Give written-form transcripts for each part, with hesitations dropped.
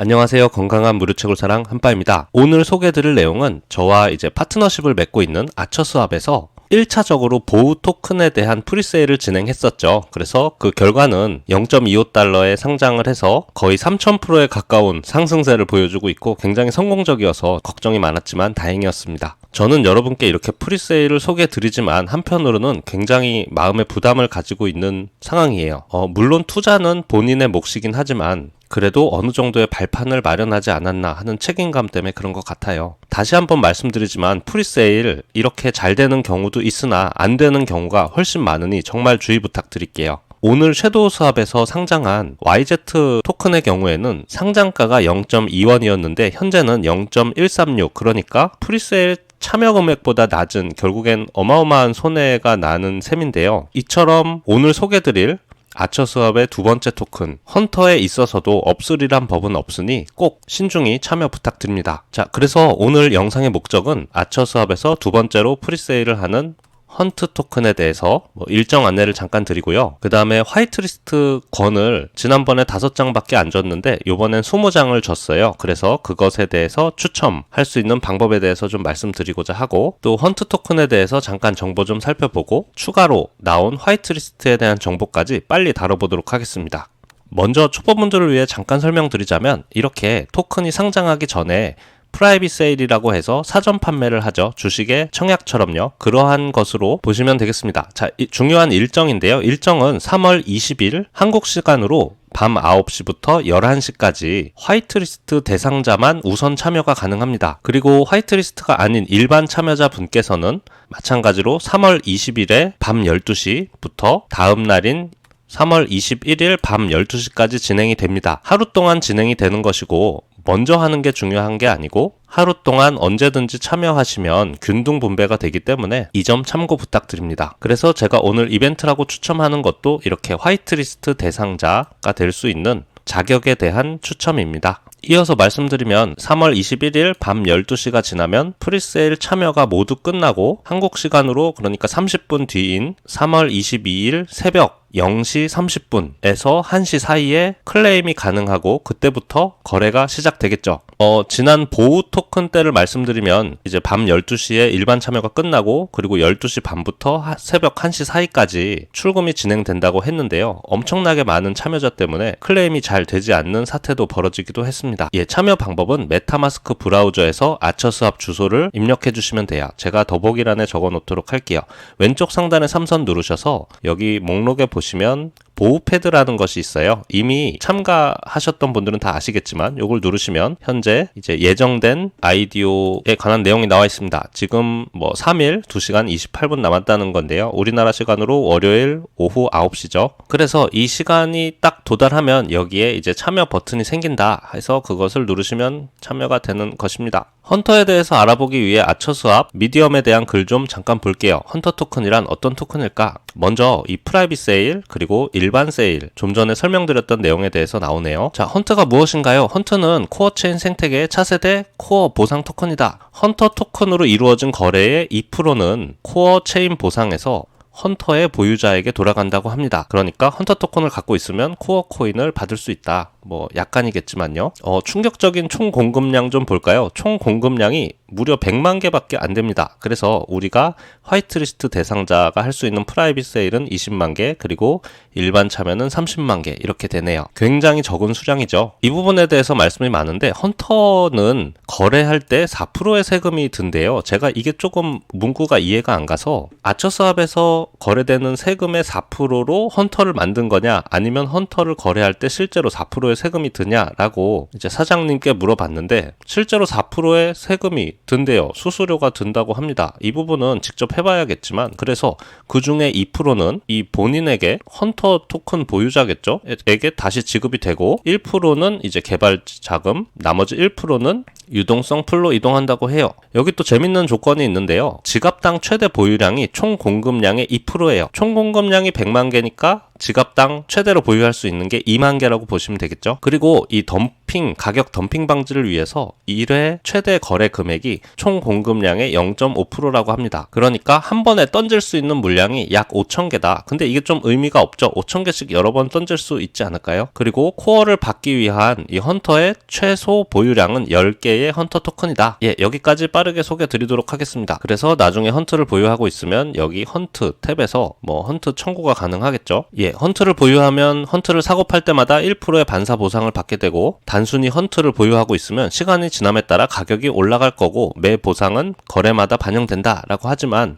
안녕하세요. 건강한 무료채굴 사랑 한빠입니다. 오늘 소개해드릴 내용은 저와 이제 파트너십을 맺고 있는 아처스합에서 1차적으로 보우 토큰에 대한 프리세일을 진행했었죠. 그래서 그 결과는 0.25달러에 상장을 해서 거의 3000%에 가까운 상승세를 보여주고 있고 굉장히 성공적이어서 걱정이 많았지만 다행이었습니다. 저는 여러분께 이렇게 프리세일을 소개해드리지만 한편으로는 굉장히 마음의 부담을 가지고 있는 상황이에요. 물론 투자는 본인의 몫이긴 하지만 그래도 어느 정도의 발판을 마련하지 않았나 하는 책임감 때문에 그런 것 같아요. 다시 한번 말씀드리지만 프리세일 이렇게 잘 되는 경우도 있으나 안 되는 경우가 훨씬 많으니 정말 주의 부탁드릴게요. 오늘 섀도우 스왑에서 상장한 YZ 토큰의 경우에는 상장가가 0.2원이었는데 현재는 0.136, 그러니까 프리세일 참여 금액보다 낮은 결국엔 어마어마한 손해가 나는 셈인데요. 이처럼 오늘 소개드릴 아처스합의 두 번째 토큰 헌터에 있어서도 없으리란 법은 없으니 꼭 신중히 참여 부탁드립니다. 자, 그래서 오늘 영상의 목적은 아처스합에서 두 번째로 프리세일을 하는 헌트 토큰에 대해서 일정 안내를 잠깐 드리고요. 그 다음에 화이트리스트 권을 지난번에 5장밖에 안 줬는데 요번엔 20장을 줬어요. 그래서 그것에 대해서 추첨할 수 있는 방법에 대해서 좀 말씀드리고자 하고, 또 헌트 토큰에 대해서 잠깐 정보 좀 살펴보고 추가로 나온 화이트리스트에 대한 정보까지 빨리 다뤄보도록 하겠습니다. 먼저 초보분들을 위해 잠깐 설명드리자면, 이렇게 토큰이 상장하기 전에 프라이빗 세일이라고 해서 사전 판매를 하죠. 주식의 청약처럼요. 그러한 것으로 보시면 되겠습니다. 자, 중요한 일정인데요. 일정은 3월 20일 한국 시간으로 밤 9시부터 11시까지 화이트리스트 대상자만 우선 참여가 가능합니다. 그리고 화이트리스트가 아닌 일반 참여자 분께서는 마찬가지로 3월 20일에 밤 12시부터 다음 날인 3월 21일 밤 12시까지 진행이 됩니다. 하루 동안 진행이 되는 것이고 먼저 하는 게 중요한 게 아니고 하루 동안 언제든지 참여하시면 균등 분배가 되기 때문에 이 점 참고 부탁드립니다. 그래서 제가 오늘 이벤트라고 추첨하는 것도 이렇게 화이트리스트 대상자가 될 수 있는 자격에 대한 추첨입니다. 이어서 말씀드리면 3월 21일 밤 12시가 지나면 프리세일 참여가 모두 끝나고 한국 시간으로 그러니까 30분 뒤인 3월 22일 새벽 0시 30분에서 1시 사이에 클레임이 가능하고 그때부터 거래가 시작되겠죠. 지난 보우 토큰 때를 말씀드리면 이제 밤 12시에 일반 참여가 끝나고 그리고 12시 반부터 새벽 1시 사이까지 출금이 진행된다고 했는데요. 엄청나게 많은 참여자 때문에 클레임이 잘 되지 않는 사태도 벌어지기도 했습니다. 참여 방법은 메타마스크 브라우저에서 아처스합 주소를 입력해 주시면 돼요. 제가 더보기란에 적어 놓도록 할게요. 왼쪽 상단에 3선 누르셔서 여기 목록에 보시면 보우 패드라는 것이 있어요. 이미 참가하셨던 분들은 다 아시겠지만 이걸 누르시면 현재 이제 예정된 아이디어에 관한 내용이 나와 있습니다. 지금 3일 2시간 28분 남았다는 건데요. 우리나라 시간으로 월요일 오후 9시죠. 그래서 이 시간이 딱 도달하면 여기에 이제 참여 버튼이 생긴다 해서 그것을 누르시면 참여가 되는 것입니다. 헌터에 대해서 알아보기 위해 아처스합 미디엄에 대한 글 좀 잠깐 볼게요. 헌터 토큰이란 어떤 토큰일까? 먼저 이 프라이빗 세일 그리고 일반 세일, 좀 전에 설명드렸던 내용에 대해서 나오네요. 자, 헌터가 무엇인가요? 헌터는 코어 체인 생태계의 차세대 코어 보상 토큰이다. 헌터 토큰으로 이루어진 거래의 2%는 코어 체인 보상에서 헌터의 보유자에게 돌아간다고 합니다. 그러니까 헌터 토큰을 갖고 있으면 코어 코인을 받을 수 있다. 약간이겠지만요. 충격적인 총 공급량 좀 볼까요? 총 공급량이 무려 100만 개밖에 안 됩니다. 그래서 우리가 화이트리스트 대상자가 할 수 있는 프라이빗 세일은 20만 개, 그리고 일반 참여는 30만 개 이렇게 되네요. 굉장히 적은 수량이죠. 이 부분에 대해서 말씀이 많은데 헌터는 거래할 때 4%의 세금이 든대요. 제가 이게 조금 문구가 이해가 안 가서 아처스합에서 거래되는 세금의 4%로 헌터를 만든 거냐, 아니면 헌터를 거래할 때 실제로 4%의 세금이 드냐라고 이제 사장님께 물어봤는데 실제로 4%의 세금이 든대요. 수수료가 든다고 합니다. 이 부분은 직접 해봐야겠지만, 그래서 그 중에 2%는 이 본인에게 헌터 토큰 보유자겠죠? 에게 다시 지급이 되고 1%는 이제 개발 자금, 나머지 1%는 유동성 풀로 이동한다고 해요. 여기 또 재밌는 조건이 있는데요. 지갑당 최대 보유량이 총 공급량의 2%예요. 총 공급량이 100만 개니까 지갑당 최대로 보유할 수 있는 게 2만 개라고 보시면 되겠죠. 그리고 이 가격 덤핑 방지를 위해서 1회 최대 거래 금액이 총 공급량의 0.5%라고 합니다. 그러니까 한 번에 던질 수 있는 물량이 약 5,000개다. 근데 이게 좀 의미가 없죠. 5,000개씩 여러 번 던질 수 있지 않을까요? 그리고 코어를 받기 위한 이 헌터의 최소 보유량은 10개의 헌터 토큰이다. 예, 여기까지 빠르게 소개 드리도록 하겠습니다. 그래서 나중에 헌트를 보유하고 있으면 여기 헌트 탭에서 헌트 청구가 가능하겠죠. 예, 헌트를 보유하면 헌트를 사고 팔 때마다 1%의 반사 보상을 받게 되고, 단순히 헌트를 보유하고 있으면 시간이 지남에 따라 가격이 올라갈 거고 매 보상은 거래마다 반영된다 라고 하지만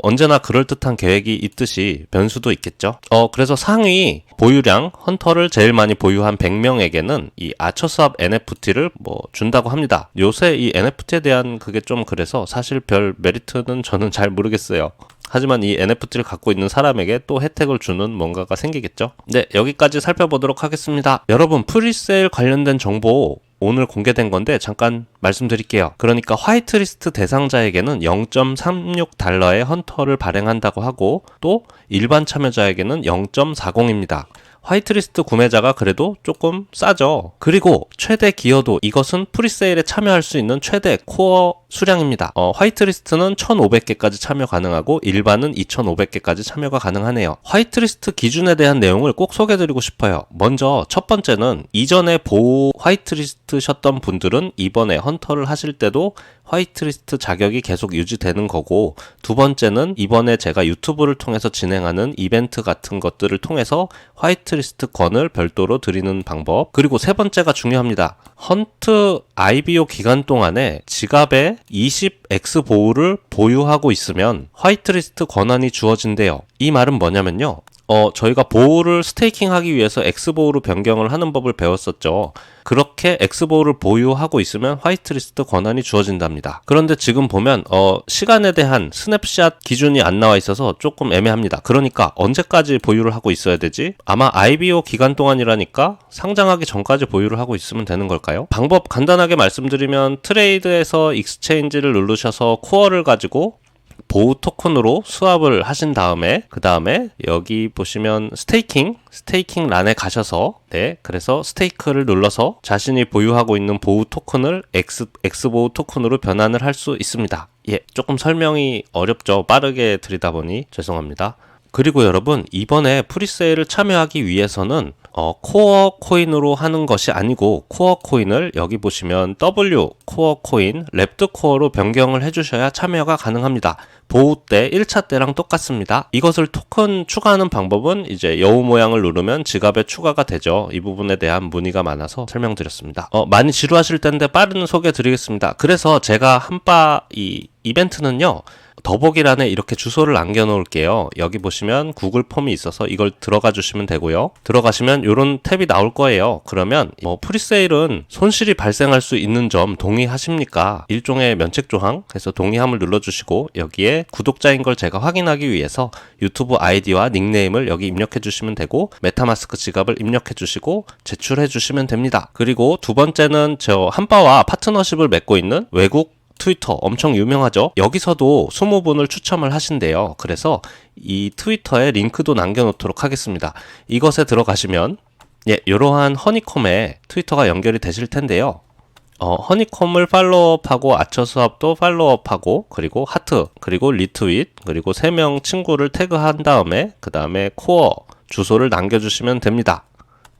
언제나 그럴듯한 계획이 있듯이 변수도 있겠죠. 그래서 상위 보유량 헌터를 제일 많이 보유한 100명에게는 이 아처스압 NFT를 준다고 합니다. 요새 이 NFT에 대한 그게 좀 그래서 사실 별 메리트는 저는 잘 모르겠어요. 하지만 이 NFT를 갖고 있는 사람에게 또 혜택을 주는 뭔가가 생기겠죠. 네, 여기까지 살펴보도록 하겠습니다. 여러분, 프리세일 관련된 정보 오늘 공개된 건데 잠깐 말씀드릴게요. 그러니까 화이트리스트 대상자에게는 0.36달러의 헌터를 발행한다고 하고, 또 일반 참여자에게는 0.40입니다. 화이트리스트 구매자가 그래도 조금 싸죠. 그리고 최대 기여도, 이것은 프리세일에 참여할 수 있는 최대 코어 수량입니다. 화이트리스트는 1,500개까지 참여 가능하고 일반은 2,500개까지 참여가 가능하네요. 화이트리스트 기준에 대한 내용을 꼭 소개해드리고 싶어요. 먼저 첫 번째는 이전에 보호 화이트리스트셨던 분들은 이번에 헌터를 하실 때도 화이트리스트 자격이 계속 유지되는 거고, 두 번째는 이번에 제가 유튜브를 통해서 진행하는 이벤트 같은 것들을 통해서 화이트리스트 권을 별도로 드리는 방법, 그리고 세 번째가 중요합니다. 헌트 IBO 기간 동안에 지갑에 20X 보호를 보유하고 있으면 화이트리스트 권한이 주어진대요. 이 말은 뭐냐면요, 저희가 보호를 스테이킹하기 위해서 X보호로 변경을 하는 법을 배웠었죠. 그렇게 X보호를 보유하고 있으면 화이트리스트 권한이 주어진답니다. 그런데 지금 보면 시간에 대한 스냅샷 기준이 안 나와 있어서 조금 애매합니다. 그러니까 언제까지 보유를 하고 있어야 되지? 아마 IBO 기간 동안이라니까 상장하기 전까지 보유를 하고 있으면 되는 걸까요? 방법 간단하게 말씀드리면, 트레이드에서 익스체인지를 누르셔서 코어를 가지고 보호 토큰으로 수합을 하신 다음에, 그 다음에 여기 보시면 스테이킹 란에 가셔서, 그래서 스테이크를 눌러서 자신이 보유하고 있는 보호 토큰을 X보호 토큰으로 변환을 할 수 있습니다. 예, 조금 설명이 어렵죠. 빠르게 드리다 보니 죄송합니다. 그리고 여러분, 이번에 프리세일을 참여하기 위해서는 코어 코인으로 하는 것이 아니고, 코어 코인을 여기 보시면 W 코어 코인, 랩드 코어로 변경을 해주셔야 참여가 가능합니다. 보호 때 1차 때랑 똑같습니다. 이것을 토큰 추가하는 방법은 이제 여우 모양을 누르면 지갑에 추가가 되죠. 이 부분에 대한 문의가 많아서 설명드렸습니다. 많이 지루하실 텐데 빠른 소개 드리겠습니다. 그래서 제가 이 이벤트는요, 더보기란에 이렇게 주소를 남겨 놓을게요. 여기 보시면 구글 폼이 있어서 이걸 들어가 주시면 되고요. 들어가시면 이런 탭이 나올 거예요. 그러면 프리세일은 손실이 발생할 수 있는 점 동의하십니까? 일종의 면책 조항, 그래서 동의함을 눌러주시고, 여기에 구독자인 걸 제가 확인하기 위해서 유튜브 아이디와 닉네임을 여기 입력해 주시면 되고, 메타마스크 지갑을 입력해 주시고 제출해 주시면 됩니다. 그리고 두 번째는 저 한바와 파트너십을 맺고 있는 외국 트위터, 엄청 유명하죠? 여기서도 20분을 추첨을 하신대요. 그래서 이 트위터에 링크도 남겨놓도록 하겠습니다. 이것에 들어가시면 이러한 허니콤에 트위터가 연결이 되실 텐데요. 허니콤을 팔로우업하고 아처수합도 팔로우업하고, 그리고 하트, 그리고 리트윗, 그리고 3명 친구를 태그한 다음에 그 다음에 코어 주소를 남겨주시면 됩니다.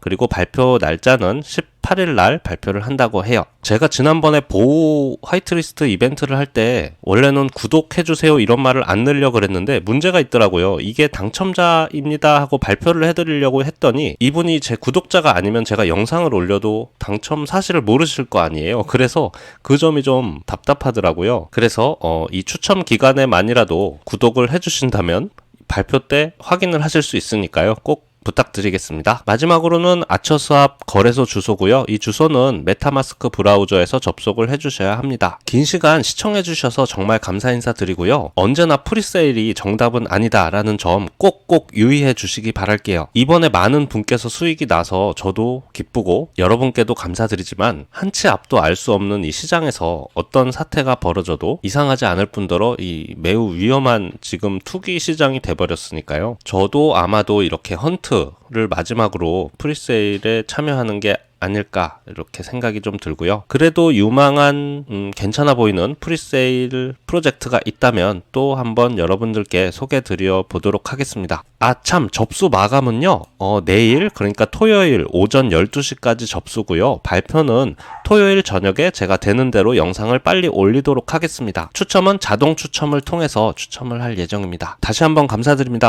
그리고 발표 날짜는 18일 날 발표를 한다고 해요. 제가 지난번에 보호 화이트리스트 이벤트를 할 때 원래는 구독해주세요 이런 말을 안 넣으려고 그랬는데 문제가 있더라고요. 이게 당첨자입니다 하고 발표를 해드리려고 했더니 이분이 제 구독자가 아니면 제가 영상을 올려도 당첨 사실을 모르실 거 아니에요. 그래서 그 점이 좀 답답하더라고요. 그래서 이 추첨 기간에만이라도 구독을 해주신다면 발표 때 확인을 하실 수 있으니까요. 꼭 부탁드리겠습니다. 마지막으로는 아처스압 거래소 주소고요. 이 주소는 메타마스크 브라우저에서 접속을 해주셔야 합니다. 긴 시간 시청해주셔서 정말 감사 인사드리고요. 언제나 프리세일이 정답은 아니다라는 점 꼭꼭 유의해 주시기 바랄게요. 이번에 많은 분께서 수익이 나서 저도 기쁘고 여러분께도 감사드리지만 한치 앞도 알 수 없는 이 시장에서 어떤 사태가 벌어져도 이상하지 않을 뿐더러 이 매우 위험한 지금 투기 시장이 돼버렸으니까요. 저도 아마도 이렇게 헌트 프로젝트를 마지막으로 프리세일에 참여하는 게 아닐까 이렇게 생각이 좀 들고요. 그래도 유망한 괜찮아 보이는 프리세일 프로젝트가 있다면 또 한번 여러분들께 소개 드려 보도록 하겠습니다. 아 참, 접수 마감은요 내일 그러니까 토요일 오전 12시까지 접수고요. 발표는 토요일 저녁에 제가 되는 대로 영상을 빨리 올리도록 하겠습니다. 추첨은 자동 추첨을 통해서 추첨을 할 예정입니다. 다시 한번 감사드립니다.